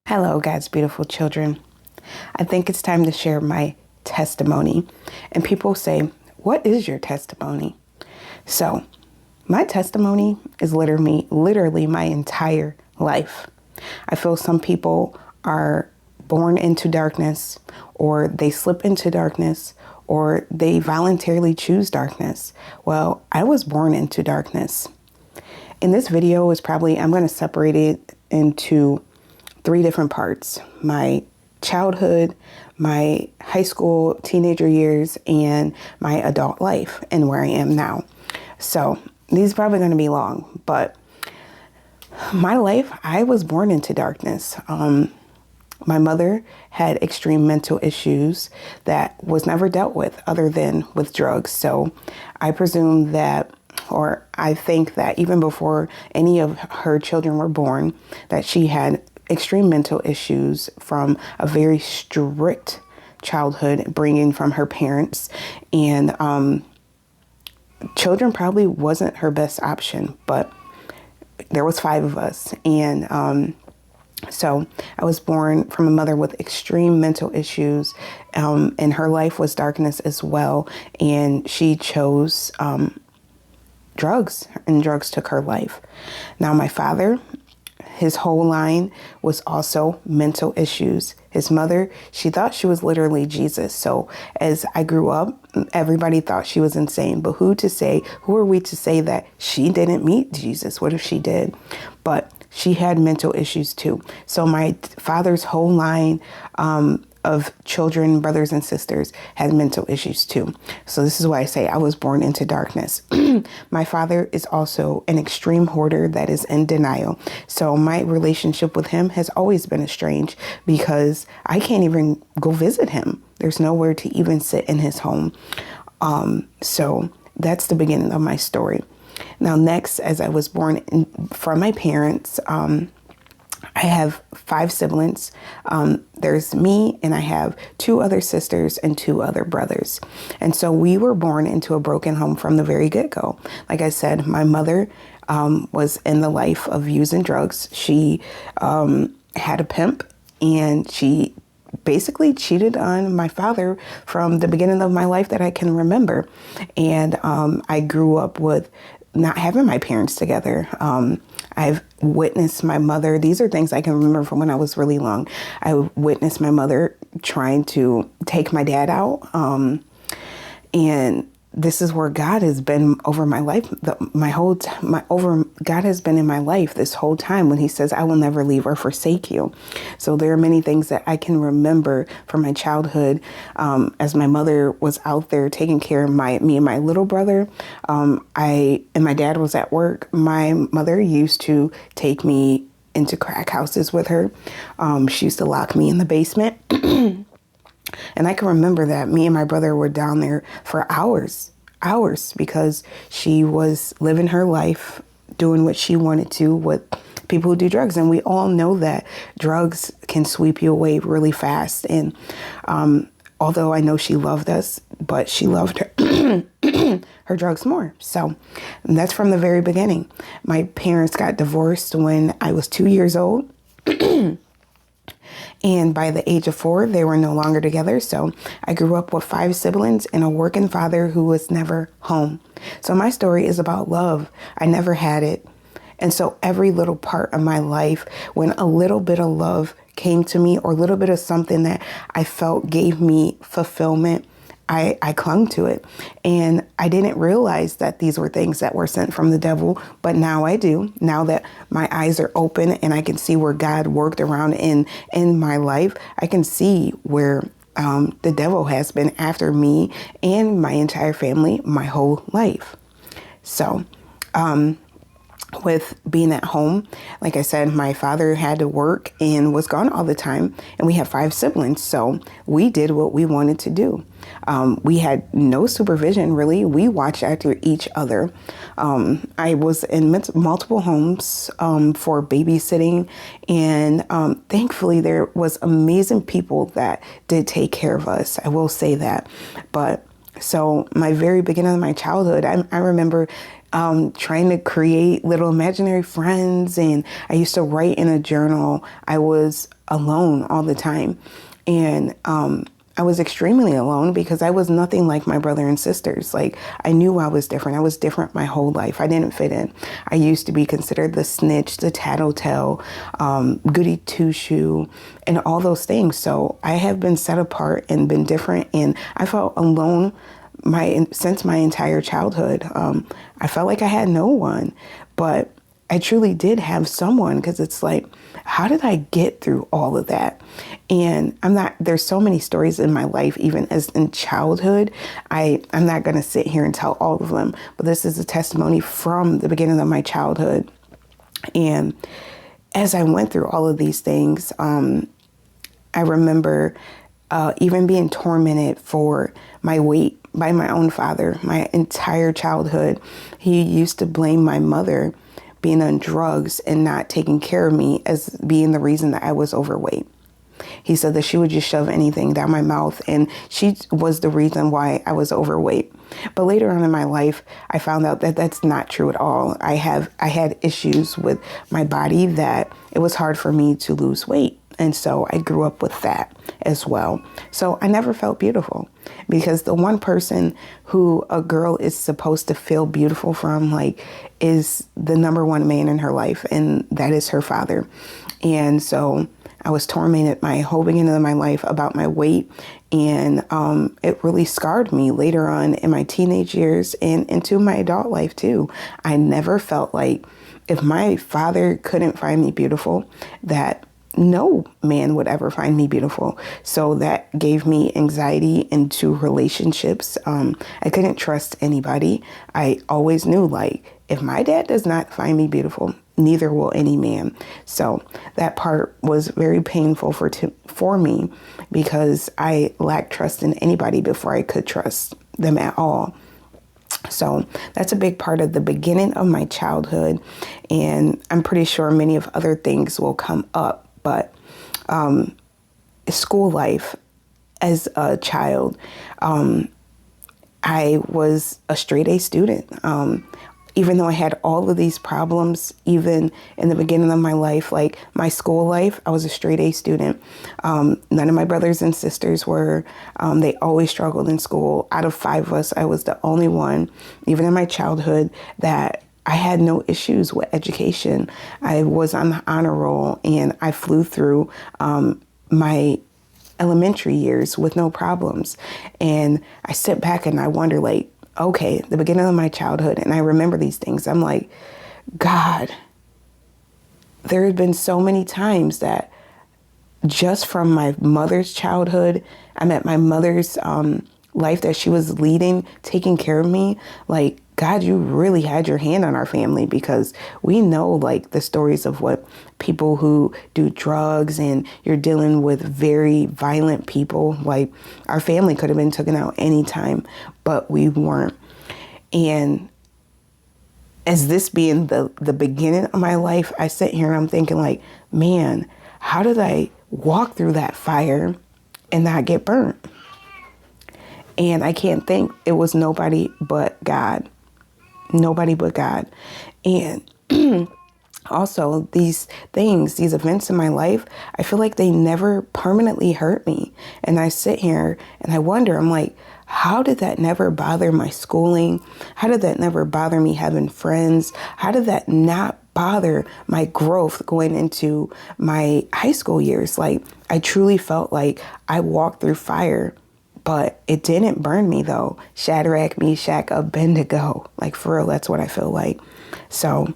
Hello, God's beautiful children. I think it's time to share my testimony. And people say, what is your testimony? So, my testimony is literally my entire life. I feel some people are born into darkness, or they slip into darkness, or they voluntarily choose darkness. Well, I was born into darkness. In this video I'm going to separate it into 3 different parts: my childhood, my high school, teenager years, and my adult life and where I am now. So these are probably going to be long, but my life, I was born into darkness. My mother had extreme mental issues that was never dealt with other than with drugs. So I presume that, or I think that even before any of her children were born, that she had extreme mental issues from a very strict childhood bringing from her parents, and children probably wasn't her best option, but there was 5 of us, and so I was born from a mother with extreme mental issues, and her life was darkness as well, and she chose drugs, and drugs took her life. Now my father, his whole line was also mental issues. His mother, she thought she was literally Jesus. So as I grew up, everybody thought she was insane. But who are we to say that she didn't meet Jesus? What if she did? But she had mental issues too. So my father's whole line of children, brothers and sisters, had mental issues too. So this is why I say I was born into darkness. My father is also an extreme hoarder that is in denial. So my relationship with him has always been estranged because I can't even go visit him. There's nowhere to even sit in his home. So that's the beginning of my story. Now, next, as I was born from my parents, I have 5 siblings. There's me, and I have 2 other sisters and 2 other brothers. And so we were born into a broken home from the very get-go. Like I said, my mother was in the life of using drugs. She had a pimp, and she basically cheated on my father from the beginning of my life that I can remember. And I grew up with not having my parents together. I've witnessed my mother. These are things I can remember from when I was really young. I witnessed my mother trying to take my dad out. And this is where God has been over my life. God has been in my life this whole time when he says, I will never leave or forsake you. So there are many things that I can remember from my childhood, as my mother was out there taking care of me and my little brother. And my dad was at work. My mother used to take me into crack houses with her. She used to lock me in the basement. And I can remember that me and my brother were down there for hours, because she was living her life, doing what she wanted to with people who do drugs. And we all know that drugs can sweep you away really fast. And although I know she loved us, but she loved her drugs more. So that's from the very beginning. My parents got divorced when I was 2 years old. And by the age of 4, they were no longer together. So I grew up with 5 siblings and a working father who was never home. So my story is about love. I never had it. And so every little part of my life, when a little bit of love came to me, or a little bit of something that I felt gave me fulfillment, I clung to it. And I didn't realize that these were things that were sent from the devil, but now I do. Now that my eyes are open and I can see where God worked around in my life, I can see where the devil has been after me and my entire family my whole life. So, with being at home, like I said, my father had to work and was gone all the time, and we had 5 siblings, so we did what we wanted to do. We had no supervision, really. We watched after each other. I was in multiple homes for babysitting, and thankfully there was amazing people that did take care of us. I will say that. But so my very beginning of my childhood, I remember trying to create little imaginary friends. And I used to write in a journal. I was alone all the time. And I was extremely alone because I was nothing like my brother and sisters. Like, I knew I was different. I was different my whole life. I didn't fit in. I used to be considered the snitch, the tattletale, goody two-shoe, and all those things. So I have been set apart and been different. And I felt alone since my entire childhood. I felt like I had no one, but I truly did have someone, because it's like, how did I get through all of that? And there's so many stories in my life, even as in childhood. I'm not going to sit here and tell all of them, but this is a testimony from the beginning of my childhood. And as I went through all of these things, I remember even being tormented for my weight by my own father. My entire childhood, he used to blame my mother being on drugs and not taking care of me as being the reason that I was overweight. He said that she would just shove anything down my mouth, and she was the reason why I was overweight. But later on in my life, I found out that that's not true at all. I had issues with my body that it was hard for me to lose weight. And so I grew up with that as well. So I never felt beautiful, because the one person who a girl is supposed to feel beautiful from, like, is the number one man in her life, and that is her father. And so I was tormented my whole beginning of my life about my weight, and it really scarred me later on in my teenage years and into my adult life too. I never felt like, if my father couldn't find me beautiful, that no man would ever find me beautiful. So that gave me anxiety into relationships. I couldn't trust anybody. I always knew, like, if my dad does not find me beautiful, neither will any man. So that part was very painful for me, because I lacked trust in anybody before I could trust them at all. So that's a big part of the beginning of my childhood. And I'm pretty sure many of other things will come up. But school life as a child, I was a straight A student. Even though I had all of these problems, even in the beginning of my life, like my school life, I was a straight A student. None of my brothers and sisters were. They always struggled in school. Out of 5 of us, I was the only one, even in my childhood, that I had no issues with education. I was on the honor roll, and I flew through my elementary years with no problems. And I sit back and I wonder, like, okay, the beginning of my childhood, and I remember these things. I'm like, God, there have been so many times that just from my mother's childhood, I met my mother's life that she was leading, taking care of me. Like, God, you really had your hand on our family, because we know, like, the stories of what people who do drugs, and you're dealing with very violent people. Like, our family could have been taken out anytime, but we weren't. And as this being the beginning of my life, I sit here and I'm thinking, like, man, how did I walk through that fire and not get burnt? And I can't think. It was nobody but God. Nobody but God. And also, these things, these events in my life, I feel like they never permanently hurt me. And I sit here and I wonder, I'm like, how did that never bother my schooling? How did that never bother me having friends? How did that not bother my growth going into my high school years? Like, I truly felt like I walked through fire, but it didn't burn me though. Shadrach, Meshach, Abednego. Like, for real, that's what I feel like. So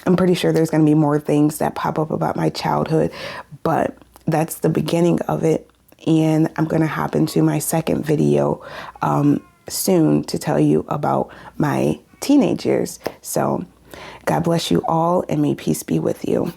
I'm pretty sure there's going to be more things that pop up about my childhood, but that's the beginning of it. And I'm going to hop into my second video soon to tell you about my teenage years. So God bless you all, and may peace be with you.